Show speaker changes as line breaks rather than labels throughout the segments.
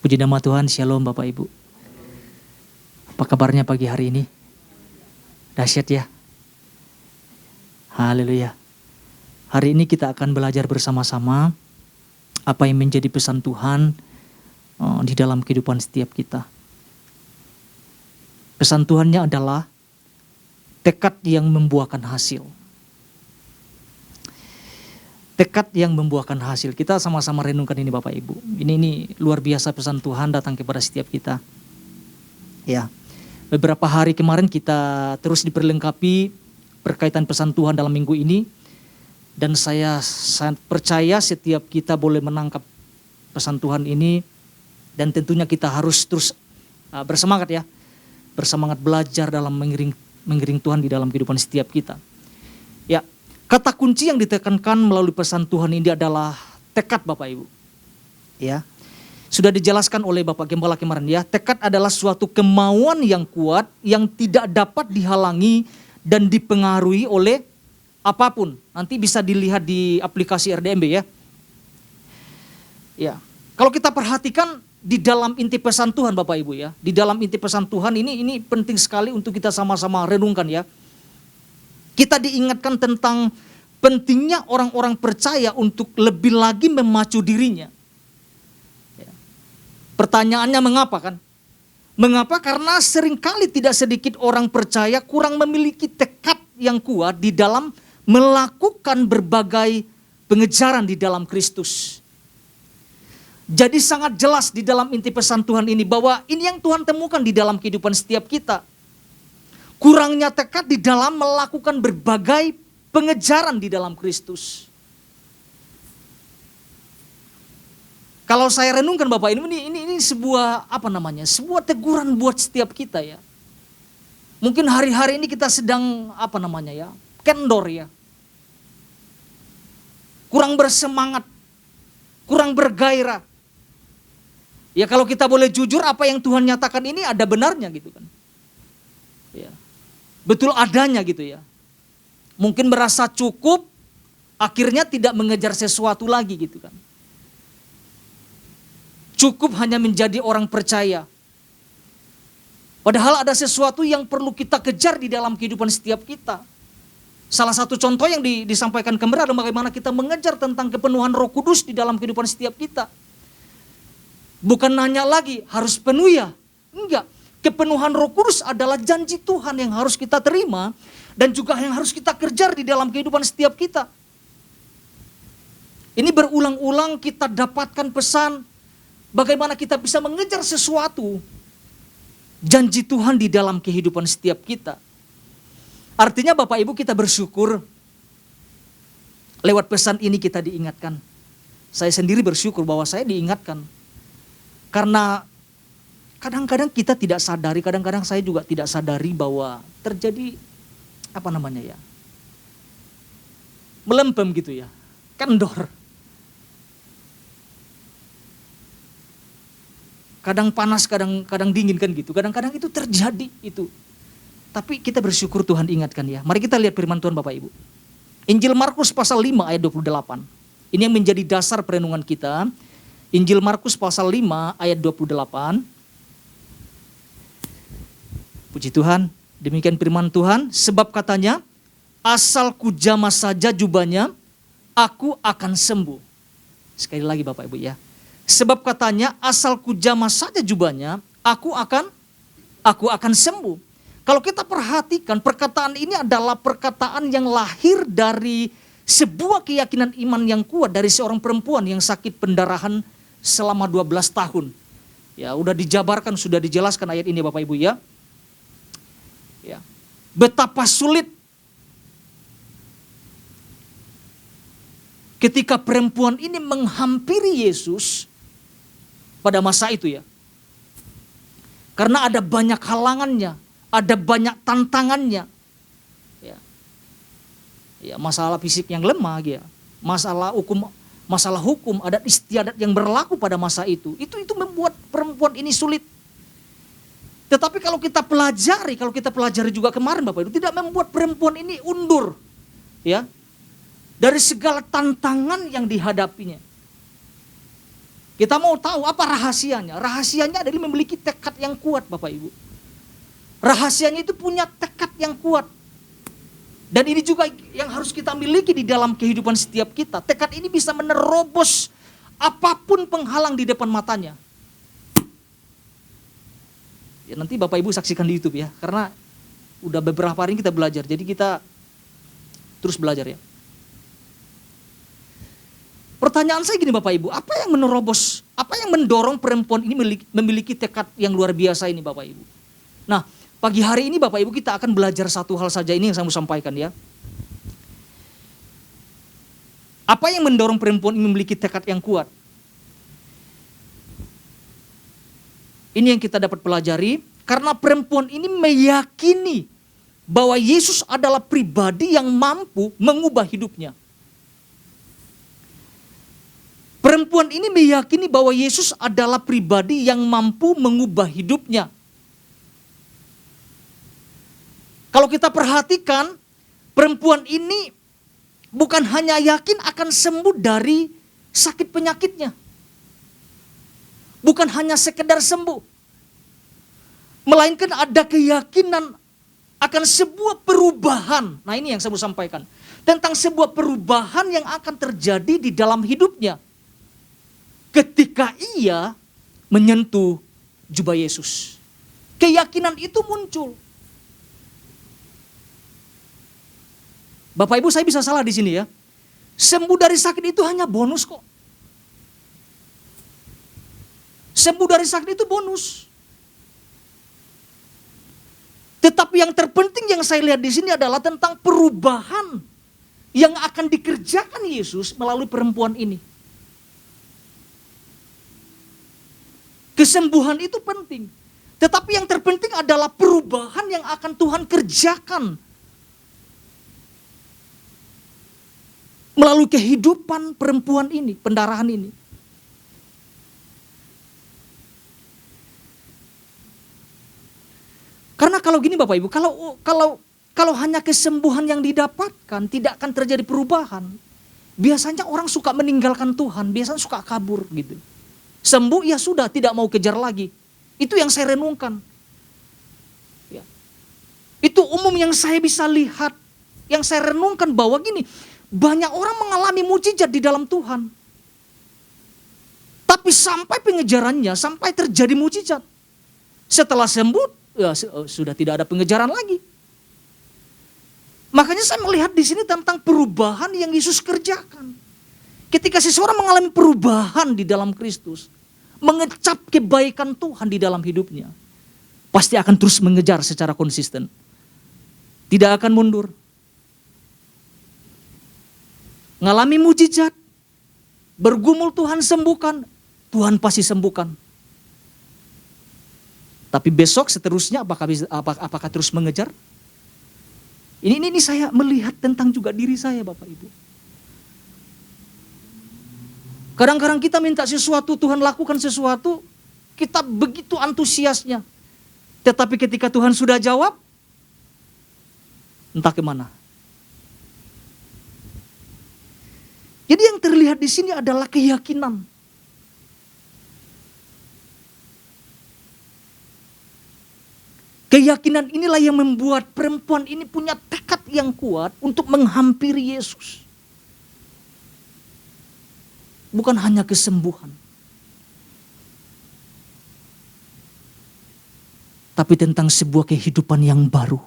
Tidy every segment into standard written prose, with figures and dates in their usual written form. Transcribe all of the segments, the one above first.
Puji nama Tuhan, Shalom Bapak Ibu. Apa kabarnya pagi hari ini? Dahsyat ya. Haleluya. Hari ini kita akan belajar bersama-sama apa yang menjadi pesan Tuhan di dalam kehidupan setiap kita. Pesan Tuhannya adalah tekad yang membuahkan hasil. Tekad yang membuahkan hasil. Kita sama-sama renungkan ini Bapak Ibu. Ini luar biasa pesan Tuhan datang kepada setiap kita. Ya. Beberapa hari kemarin kita terus diperlengkapi berkaitan pesan Tuhan dalam minggu ini. Dan saya sangat percaya setiap kita boleh menangkap pesan Tuhan ini. Dan tentunya kita harus terus bersemangat ya. Bersemangat belajar dalam mengiring Tuhan di dalam kehidupan setiap kita. Ya. Kata kunci yang ditekankan melalui pesan Tuhan ini adalah tekad Bapak Ibu. Ya. Sudah dijelaskan oleh Bapak Gembala kemarin ya. Tekad adalah suatu kemauan yang kuat yang tidak dapat dihalangi dan dipengaruhi oleh apapun. Nanti bisa dilihat di aplikasi RDMB ya. Ya. Kalau kita perhatikan di dalam inti pesan Tuhan Bapak Ibu ya. Di dalam inti pesan Tuhan ini penting sekali untuk kita sama-sama renungkan ya. Kita diingatkan tentang pentingnya orang-orang percaya untuk lebih lagi memacu dirinya. Ya. Pertanyaannya mengapa kan? Mengapa? Karena seringkali tidak sedikit orang percaya kurang memiliki tekad yang kuat di dalam melakukan berbagai pengejaran di dalam Kristus. Jadi sangat jelas di dalam inti pesan Tuhan ini bahwa ini yang Tuhan temukan di dalam kehidupan setiap kita. Kurangnya tekad di dalam melakukan berbagai pengejaran di dalam Kristus. Kalau saya renungkan Bapak ini sebuah sebuah teguran buat setiap kita ya. Mungkin hari-hari ini kita sedang kendor ya. Kurang bersemangat, kurang bergairah. Ya kalau kita boleh jujur apa yang Tuhan nyatakan ini ada benarnya gitu kan. Ya. Betul adanya gitu ya. Mungkin merasa cukup, akhirnya tidak mengejar sesuatu lagi gitu kan. Cukup hanya menjadi orang percaya. Padahal ada sesuatu yang perlu kita kejar di dalam kehidupan setiap kita. Salah satu contoh yang disampaikan kemarin adalah bagaimana kita mengejar tentang kepenuhan Roh Kudus di dalam kehidupan setiap kita. Bukan nanya lagi harus penuh ya. Enggak. Kepenuhan Roh Kudus adalah janji Tuhan yang harus kita terima dan juga yang harus kita kejar di dalam kehidupan setiap kita. Ini berulang-ulang kita dapatkan pesan bagaimana kita bisa mengejar sesuatu janji Tuhan di dalam kehidupan setiap kita. Artinya Bapak Ibu kita bersyukur lewat pesan ini kita diingatkan. Saya sendiri bersyukur bahwa saya diingatkan. Karena kadang-kadang kita tidak sadari, kadang-kadang saya juga tidak sadari bahwa terjadi melempem gitu ya, kendor. Kadang panas, kadang dingin kan gitu, kadang-kadang itu terjadi itu. Tapi kita bersyukur Tuhan ingatkan ya. Mari kita lihat firman Tuhan Bapak Ibu. Injil Markus pasal 5 ayat 28. Ini yang menjadi dasar perenungan kita. Injil Markus pasal 5 ayat 28. Puji Tuhan, demikian firman Tuhan, sebab katanya, asal ku jamah saja jubahnya, aku akan sembuh. Sekali lagi Bapak Ibu ya. Sebab katanya, asal ku jamah saja jubahnya, aku akan sembuh. Kalau kita perhatikan, perkataan ini adalah perkataan yang lahir dari sebuah keyakinan iman yang kuat dari seorang perempuan yang sakit pendarahan selama 12 tahun. Ya, udah dijabarkan, sudah dijelaskan ayat ini Bapak Ibu ya. Ya. Betapa sulit ketika perempuan ini menghampiri Yesus pada masa itu ya. Karena ada banyak halangannya, ada banyak tantangannya. Ya. Ya, masalah fisik yang lemah ya. Masalah hukum adat istiadat yang berlaku pada masa itu. Itu membuat perempuan ini sulit. Tetapi kalau kita pelajari juga kemarin Bapak Ibu, tidak membuat perempuan ini undur. Ya. Dari segala tantangan yang dihadapinya. Kita mau tahu apa rahasianya. Rahasianya adalah memiliki tekad yang kuat Bapak Ibu. Rahasianya itu punya tekad yang kuat. Dan ini juga yang harus kita miliki di dalam kehidupan setiap kita. Tekad ini bisa menerobos apapun penghalang di depan matanya. Ya, nanti Bapak Ibu saksikan di YouTube ya. Karena udah beberapa hari kita belajar. Jadi kita terus belajar ya. Pertanyaan saya gini Bapak Ibu. Apa yang menerobos, apa yang mendorong perempuan ini memiliki tekad yang luar biasa ini Bapak Ibu. Nah, pagi hari ini Bapak Ibu kita akan belajar satu hal saja, ini yang saya mau sampaikan ya. Apa yang mendorong perempuan ini memiliki tekad yang kuat? Ini yang kita dapat pelajari, karena perempuan ini meyakini bahwa Yesus adalah pribadi yang mampu mengubah hidupnya. Perempuan ini meyakini bahwa Yesus adalah pribadi yang mampu mengubah hidupnya. Kalau kita perhatikan, perempuan ini bukan hanya yakin akan sembuh dari sakit penyakitnya. Bukan hanya sekedar sembuh. Melainkan ada keyakinan akan sebuah perubahan. Nah, ini yang saya mau sampaikan. Tentang sebuah perubahan yang akan terjadi di dalam hidupnya. Ketika ia menyentuh jubah Yesus. Keyakinan itu muncul. Bapak Ibu, saya bisa salah di sini ya. Sembuh dari sakit itu hanya bonus kok. Sembuh dari sakit itu bonus. Tetapi yang terpenting yang saya lihat di sini adalah tentang perubahan yang akan dikerjakan Yesus melalui perempuan ini. Kesembuhan itu penting. Tetapi yang terpenting adalah perubahan yang akan Tuhan kerjakan melalui kehidupan perempuan ini, pendarahan ini. Karena kalau gini Bapak Ibu, kalau hanya kesembuhan yang didapatkan, tidak akan terjadi perubahan. Biasanya orang suka meninggalkan Tuhan, biasanya suka kabur gitu. Sembuh ya sudah, tidak mau kejar lagi. Itu yang saya renungkan. Ya. Itu umum yang saya bisa lihat, yang saya renungkan bahwa gini, banyak orang mengalami mukjizat di dalam Tuhan. Tapi sampai pengejarannya, sampai terjadi mukjizat. Setelah sembuh, ya sudah tidak ada pengejaran lagi. Makanya saya melihat di sini tentang perubahan yang Yesus kerjakan. Ketika seseorang mengalami perubahan di dalam Kristus, mengecap kebaikan Tuhan di dalam hidupnya, pasti akan terus mengejar secara konsisten. Tidak akan mundur. Ngalami mujizat, bergumul Tuhan sembuhkan, Tuhan pasti sembuhkan. Tapi besok seterusnya apakah terus mengejar? Ini saya melihat tentang juga diri saya Bapak Ibu. Kadang-kadang kita minta sesuatu, Tuhan lakukan sesuatu, kita begitu antusiasnya. Tetapi ketika Tuhan sudah jawab, entah kemana. Jadi yang terlihat di sini adalah keyakinan. Keyakinan inilah yang membuat perempuan ini punya tekad yang kuat untuk menghampiri Yesus. Bukan hanya kesembuhan. Tapi tentang sebuah kehidupan yang baru.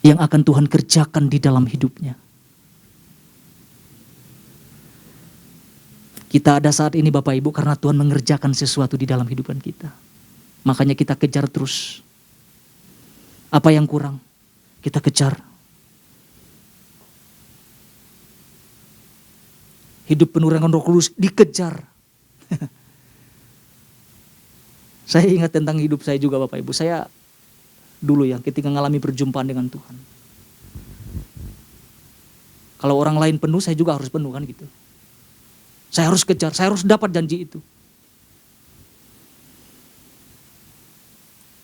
Yang akan Tuhan kerjakan di dalam hidupnya. Kita ada saat ini Bapak Ibu karena Tuhan mengerjakan sesuatu di dalam kehidupan kita. Makanya kita kejar terus. Apa yang kurang, kita kejar. Hidup penuh dengan Roh Kudus dikejar. Saya ingat tentang hidup saya juga Bapak Ibu. Saya dulu ya ketika mengalami perjumpaan dengan Tuhan. Kalau orang lain penuh, saya juga harus penuh kan gitu. Saya harus kejar, saya harus dapat janji itu.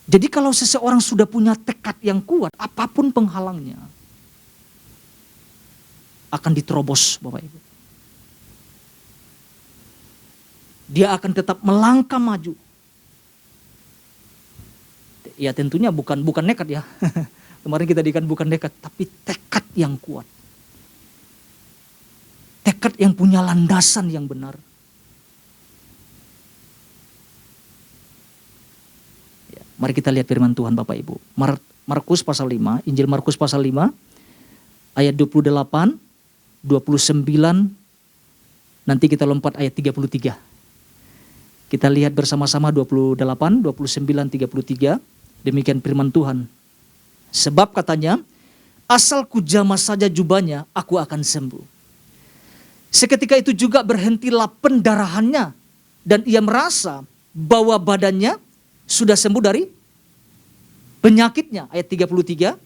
Jadi kalau seseorang sudah punya tekad yang kuat, apapun penghalangnya akan diterobos Bapak Ibu. Dia akan tetap melangkah maju. Ya tentunya bukan nekat ya. Kemarin kita dikatakan bukan nekat, tapi tekad yang kuat. Tekad yang punya landasan yang benar. Ya, mari kita lihat firman Tuhan Bapak Ibu. Markus pasal 5, Injil Markus pasal 5, ayat 28, 29, nanti kita lompat ayat 33. Kita lihat bersama-sama 28, 29, 33. Demikian firman Tuhan. Sebab katanya, asal kujamah saja jubahnya, aku akan sembuh. Seketika itu juga berhentilah pendarahannya. Dan ia merasa bahwa badannya sudah sembuh dari penyakitnya. Ayat 33.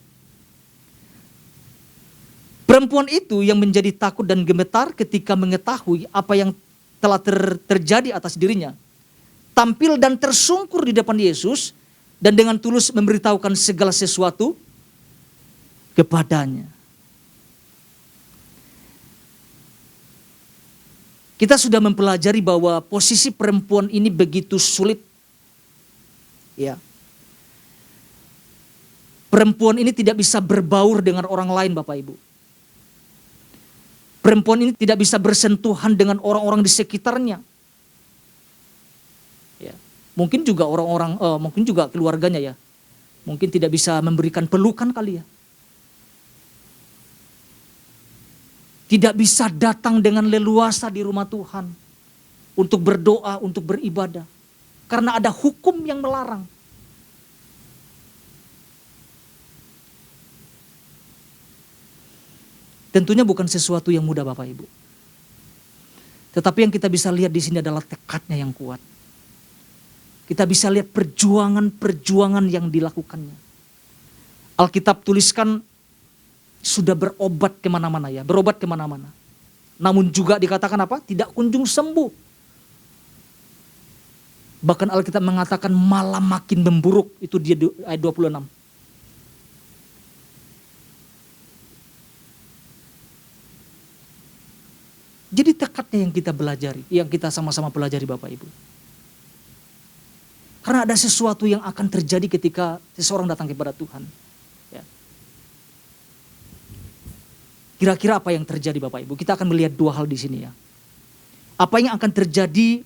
Perempuan itu yang menjadi takut dan gemetar ketika mengetahui apa yang telah terjadi atas dirinya. Tampil dan tersungkur di depan Yesus. Dan dengan tulus memberitahukan segala sesuatu kepadanya. Kita sudah mempelajari bahwa posisi perempuan ini begitu sulit. Ya. Perempuan ini tidak bisa berbaur dengan orang lain Bapak Ibu. Perempuan ini tidak bisa bersentuhan dengan orang-orang di sekitarnya. Ya. Mungkin juga mungkin juga keluarganya ya. Mungkin tidak bisa memberikan pelukan kali ya. Tidak bisa datang dengan leluasa di rumah Tuhan untuk berdoa, untuk beribadah. Karena ada hukum yang melarang. Tentunya bukan sesuatu yang mudah Bapak Ibu. Tetapi yang kita bisa lihat di sini adalah tekadnya yang kuat. Kita bisa lihat perjuangan-perjuangan yang dilakukannya. Alkitab tuliskan sudah berobat kemana-mana ya, berobat kemana-mana. Namun juga dikatakan apa? Tidak kunjung sembuh. Bahkan Alkitab mengatakan malah makin memburuk, itu dia ayat 26. Jadi tekadnya yang kita belajari, yang kita sama-sama pelajari Bapak Ibu. Karena ada sesuatu yang akan terjadi ketika seseorang datang kepada Tuhan. Ya. Kira-kira apa yang terjadi Bapak Ibu? Kita akan melihat dua hal di sini ya. Apa yang akan terjadi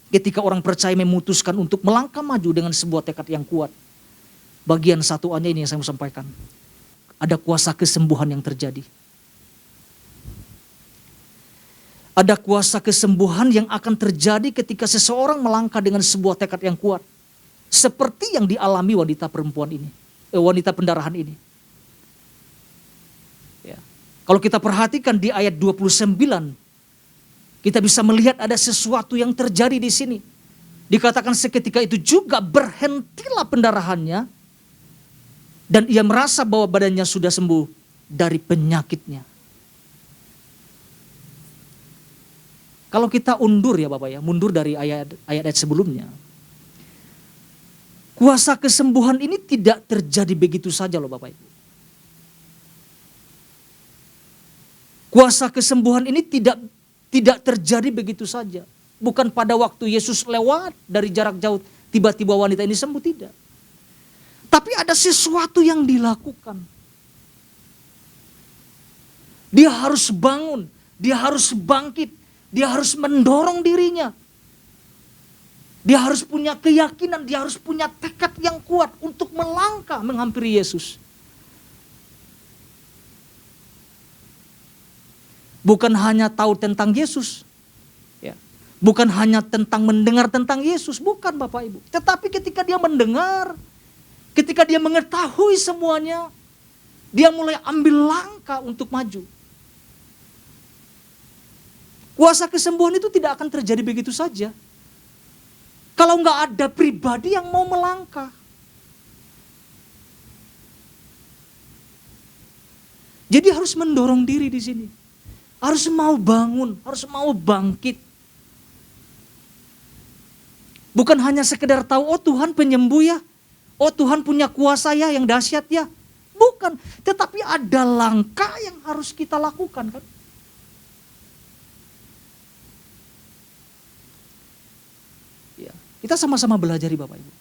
ketika orang percaya memutuskan untuk melangkah maju dengan sebuah tekad yang kuat. Bagian satuannya ini yang saya mau sampaikan. Ada kuasa kesembuhan yang terjadi. Ada kuasa kesembuhan yang akan terjadi ketika seseorang melangkah dengan sebuah tekad yang kuat. Seperti yang dialami wanita perempuan ini. Wanita pendarahan ini. Ya. Kalau kita perhatikan di ayat 29. Kita bisa melihat ada sesuatu yang terjadi di sini. Dikatakan seketika itu juga berhentilah pendarahannya. Dan ia merasa bahwa badannya sudah sembuh dari penyakitnya. Kalau kita undur ya Bapak ya, mundur dari ayat-ayat sebelumnya. Kuasa kesembuhan ini tidak terjadi begitu saja loh Bapak Ibu. Kuasa kesembuhan ini tidak terjadi begitu saja. Bukan pada waktu Yesus lewat dari jarak jauh, tiba-tiba wanita ini sembuh, tidak. Tapi ada sesuatu yang dilakukan. Dia harus bangun, dia harus bangkit. Dia harus mendorong dirinya. Dia harus punya keyakinan, dia harus punya tekad yang kuat untuk melangkah menghampiri Yesus. Bukan hanya tahu tentang Yesus. Ya. Bukan hanya tentang mendengar tentang Yesus. Bukan Bapak Ibu. Tetapi ketika dia mendengar, ketika dia mengetahui semuanya, dia mulai ambil langkah untuk maju. Kuasa kesembuhan itu tidak akan terjadi begitu saja. Kalau nggak ada pribadi yang mau melangkah. Jadi harus mendorong diri di sini. Harus mau bangun, harus mau bangkit. Bukan hanya sekedar tahu, oh Tuhan penyembuh ya. Oh Tuhan punya kuasa ya yang dahsyat ya. Bukan, tetapi ada langkah yang harus kita lakukan kan. Kita sama-sama belajari Bapak Ibu.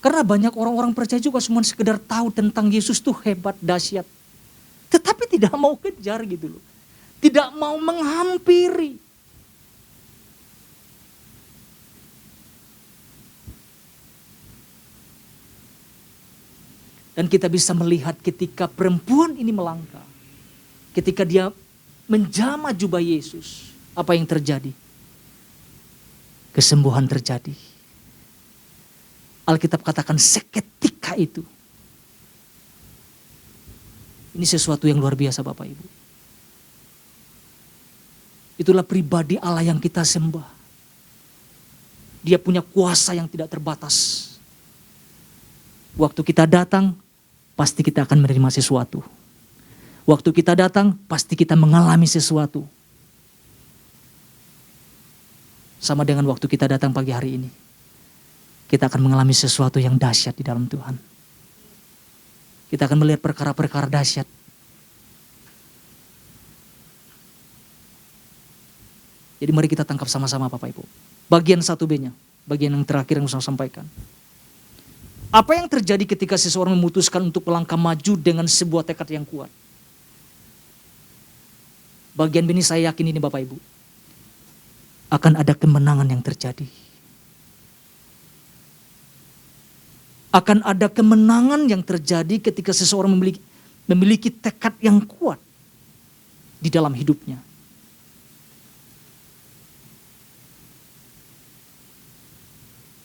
Karena banyak orang-orang percaya juga cuma sekedar tahu tentang Yesus tuh hebat, dahsyat. Tetapi tidak mau kejar gitu loh. Tidak mau menghampiri. Dan kita bisa melihat ketika perempuan ini melangkah. Ketika dia menjamah jubah Yesus. Apa yang terjadi? Kesembuhan terjadi. Alkitab katakan seketika itu. Ini sesuatu yang luar biasa Bapak Ibu. Itulah pribadi Allah yang kita sembah. Dia punya kuasa yang tidak terbatas. Waktu kita datang, pasti kita akan menerima sesuatu. Waktu kita datang, pasti kita mengalami sesuatu. Sama dengan waktu kita datang pagi hari ini. Kita akan mengalami sesuatu yang dahsyat di dalam Tuhan. Kita akan melihat perkara-perkara dahsyat. Jadi mari kita tangkap sama-sama Bapak Ibu. Bagian 1B-nya, bagian yang terakhir yang saya sampaikan. Apa yang terjadi ketika seseorang memutuskan untuk melangkah maju dengan sebuah tekad yang kuat? Bagian ini saya yakin ini Bapak Ibu. Akan ada kemenangan yang terjadi. Akan ada kemenangan yang terjadi ketika seseorang memiliki tekad yang kuat di dalam hidupnya.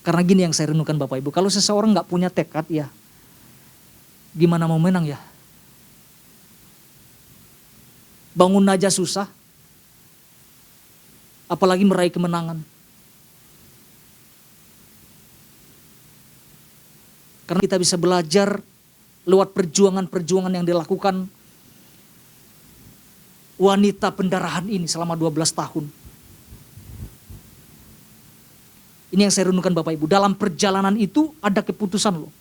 Karena gini yang saya renungkan Bapak Ibu, kalau seseorang gak punya tekad ya, gimana mau menang ya? Bangun aja susah, apalagi meraih kemenangan. Karena kita bisa belajar lewat perjuangan-perjuangan yang dilakukan wanita pendarahan ini selama 12 tahun. Ini yang saya renungkan Bapak Ibu. Dalam perjalanan itu ada keputusan loh.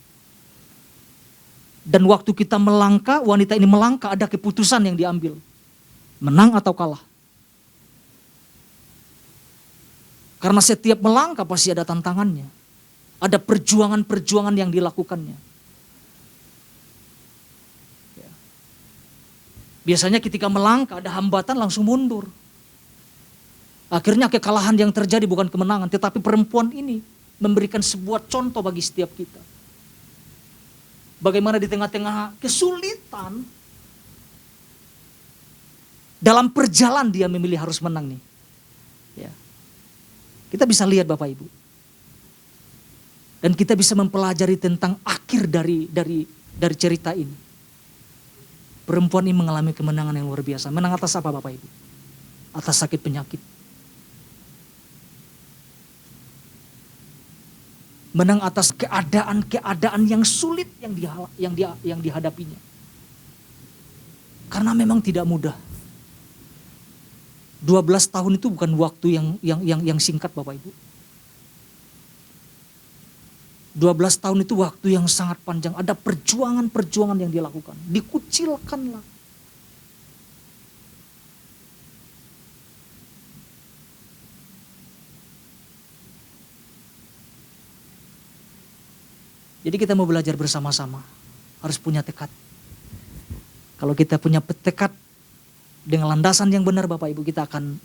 Dan waktu kita melangkah, wanita ini melangkah, ada keputusan yang diambil. Menang atau kalah. Karena setiap melangkah pasti ada tantangannya. Ada perjuangan-perjuangan yang dilakukannya. Ya. Biasanya ketika melangkah ada hambatan langsung mundur. Akhirnya kekalahan yang terjadi bukan kemenangan. Tetapi perempuan ini memberikan sebuah contoh bagi setiap kita. Bagaimana di tengah-tengah kesulitan. Dalam perjalanan dia memilih harus menang nih. Ya. Kita bisa lihat Bapak Ibu. Dan kita bisa mempelajari tentang akhir dari cerita ini. Perempuan ini mengalami kemenangan yang luar biasa. Menang atas apa Bapak Ibu? Atas sakit penyakit. Menang atas keadaan yang sulit yang dihadapinya. Karena memang tidak mudah. 12 tahun itu bukan waktu yang singkat Bapak Ibu. 12 tahun itu waktu yang sangat panjang. Ada perjuangan-perjuangan yang dilakukan. Dikucilkanlah. Jadi kita mau belajar bersama-sama. Harus punya tekad. Kalau kita punya tekad dengan landasan yang benar Bapak Ibu, kita akan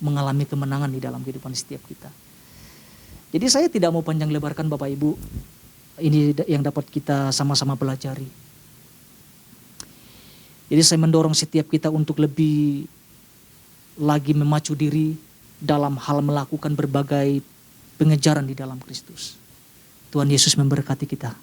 mengalami kemenangan di dalam kehidupan setiap kita. Jadi saya tidak mau panjang lebarkan Bapak Ibu. Ini yang dapat kita sama-sama pelajari. Jadi saya mendorong setiap kita untuk lebih lagi memacu diri dalam hal melakukan berbagai pengejaran di dalam Kristus. Tuhan Yesus memberkati kita.